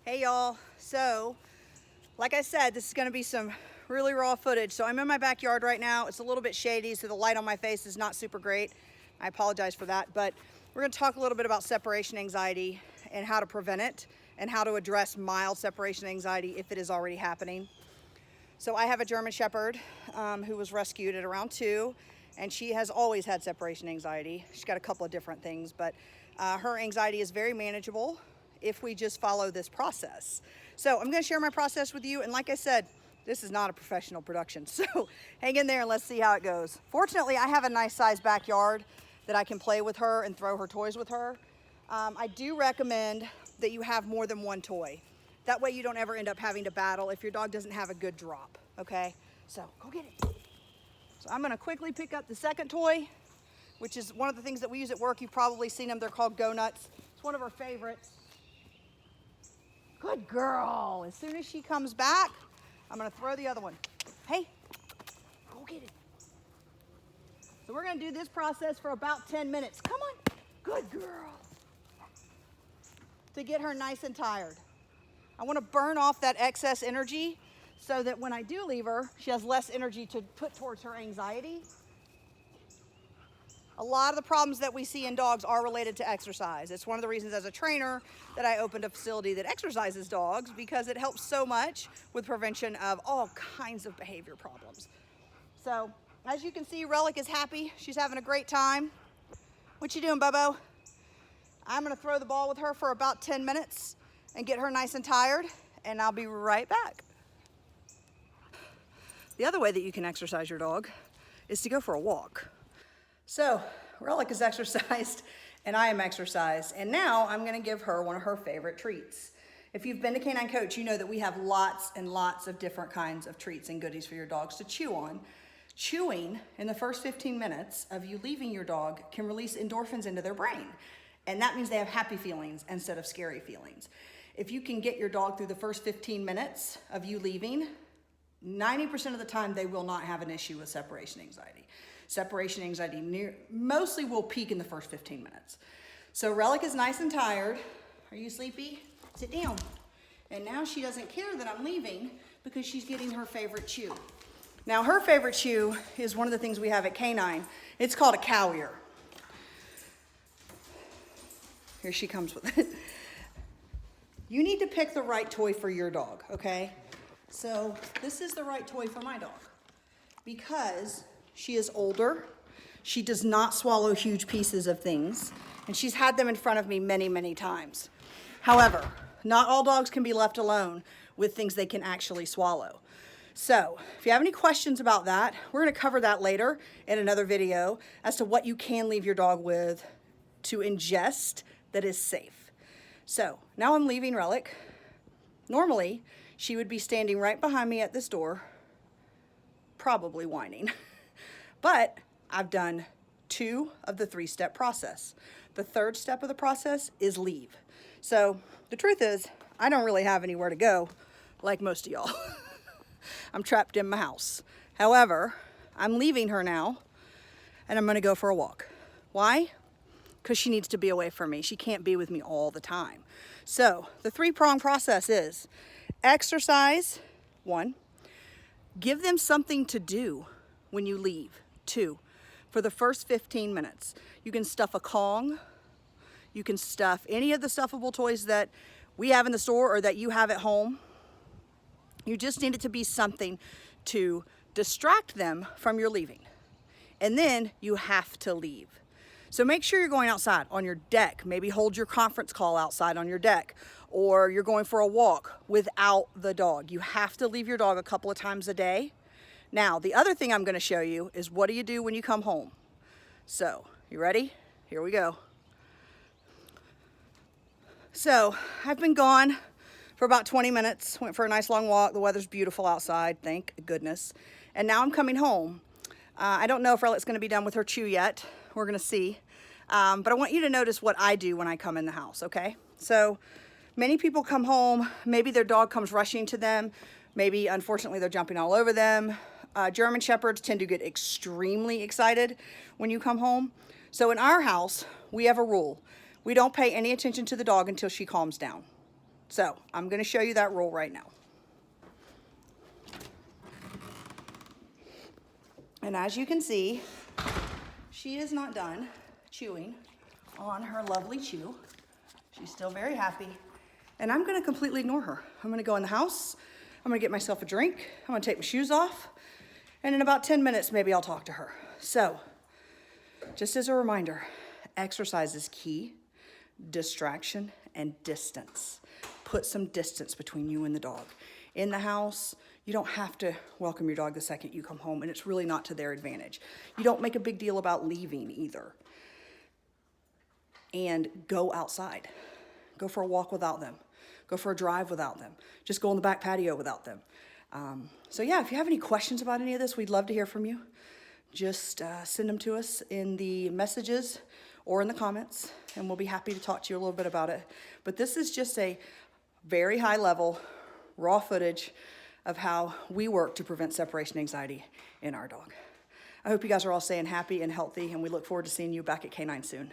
Hey y'all, so like I said, this is going to be some really raw footage. So I'm in my backyard right now. It's a little bit shady, so the light on my face is not super great. I apologize for that, but we're going to talk a little bit about separation anxiety and how to prevent it and how to address mild separation anxiety if it is already happening. So I have a German Shepherd who was rescued at around 2, and she has always had separation anxiety. She's got a couple of different things, but her anxiety is very manageable if we just follow this process. So I'm going to share my process with you, and like I said, this is not a professional production, so hang in there and let's see how it goes. Fortunately, I have a nice sized backyard that I can play with her and throw her toys with her. I do recommend that you have more than one toy. That way you don't ever end up having to battle if your dog doesn't have a good drop, okay? So go get it. So I'm gonna quickly pick up the second toy, which is one of the things that we use at work. You've probably seen them, they're called Go Nuts. It's one of our favorites. Good girl. As soon as she comes back, I'm gonna throw the other one. Hey, go get it. So we're gonna do this process for about 10 minutes. Come on, good girl. To get her nice and tired. I wanna burn off that excess energy so that when I do leave her, she has less energy to put towards her anxiety. A lot of the problems that we see in dogs are related to exercise. It's one of the reasons as a trainer that I opened a facility that exercises dogs, because it helps so much with prevention of all kinds of behavior problems. So as you can see, Relic is happy. She's having a great time. What you doing, Bobo? I'm gonna throw the ball with her for about 10 minutes and get her nice and tired, and I'll be right back. The other way that you can exercise your dog is to go for a walk. So Relic is exercised and I am exercised, and now I'm gonna give her one of her favorite treats. If you've been to K-9 Coach, you know that we have lots and lots of different kinds of treats and goodies for your dogs to chew on. Chewing in the first 15 minutes of you leaving your dog can release endorphins into their brain, and that means they have happy feelings instead of scary feelings. If you can get your dog through the first 15 minutes of you leaving, 90% of the time they will not have an issue with separation anxiety. Separation anxiety mostly will peak in the first 15 minutes. So Relic is nice and tired. Are you sleepy? Sit down. And now she doesn't care that I'm leaving because she's getting her favorite chew. Now her favorite chew is one of the things we have at K-9. It's called a cow ear. Here she comes with it. You need to pick the right toy for your dog, okay? So this is the right toy for my dog because she is older. She does not swallow huge pieces of things, and she's had them in front of me many, many times. However, not all dogs can be left alone with things they can actually swallow. So if you have any questions about that, we're gonna cover that later in another video as to what you can leave your dog with to ingest that is safe. So now I'm leaving Relic. Normally, she would be standing right behind me at this door, probably whining. But I've done 2 of the 3-step process. The 3rd step of the process is leave. So the truth is, I don't really have anywhere to go like most of y'all. I'm trapped in my house. However, I'm leaving her now and I'm gonna go for a walk. Why? Because she needs to be away from me. She can't be with me all the time. So the 3-prong process is exercise, 1, give them something to do when you leave. 2, for the first 15 minutes, you can stuff a Kong, you can stuff any of the stuffable toys that we have in the store or that you have at home. You just need it to be something to distract them from your leaving. And then you have to leave. So make sure you're going outside on your deck. Maybe hold your conference call outside on your deck, or you're going for a walk without the dog. You have to leave your dog a couple of times a day. Now, the other thing I'm gonna show you is what do you do when you come home? So, you ready? Here we go. So, I've been gone for about 20 minutes, went for a nice long walk. The weather's beautiful outside, thank goodness. And now I'm coming home. I don't know if Relic's gonna be done with her chew yet. We're gonna see. But I want you to notice what I do when I come in the house, okay? So, many people come home, maybe their dog comes rushing to them, maybe unfortunately they're jumping all over them. German Shepherds tend to get extremely excited when you come home. So in our house, we have a rule. We don't pay any attention to the dog until she calms down. So I'm going to show you that rule right now. And as you can see, she is not done chewing on her lovely chew. She's still very happy. And I'm going to completely ignore her. I'm going to go in the house. I'm going to get myself a drink. I'm going to take my shoes off. And in about 10 minutes, maybe I'll talk to her. So, just as a reminder, exercise is key. Distraction and distance. Put some distance between you and the dog. In the house, you don't have to welcome your dog the second you come home, and it's really not to their advantage. You don't make a big deal about leaving either. And go outside. Go for a walk without them. Go for a drive without them. Just go on the back patio without them. So yeah, if you have any questions about any of this, we'd love to hear from you. Just send them to us in the messages or in the comments, and we'll be happy to talk to you a little bit about it. But this is just a very high level, raw footage of how we work to prevent separation anxiety in our dog. I hope you guys are all staying happy and healthy, and we look forward to seeing you back at K-9 soon.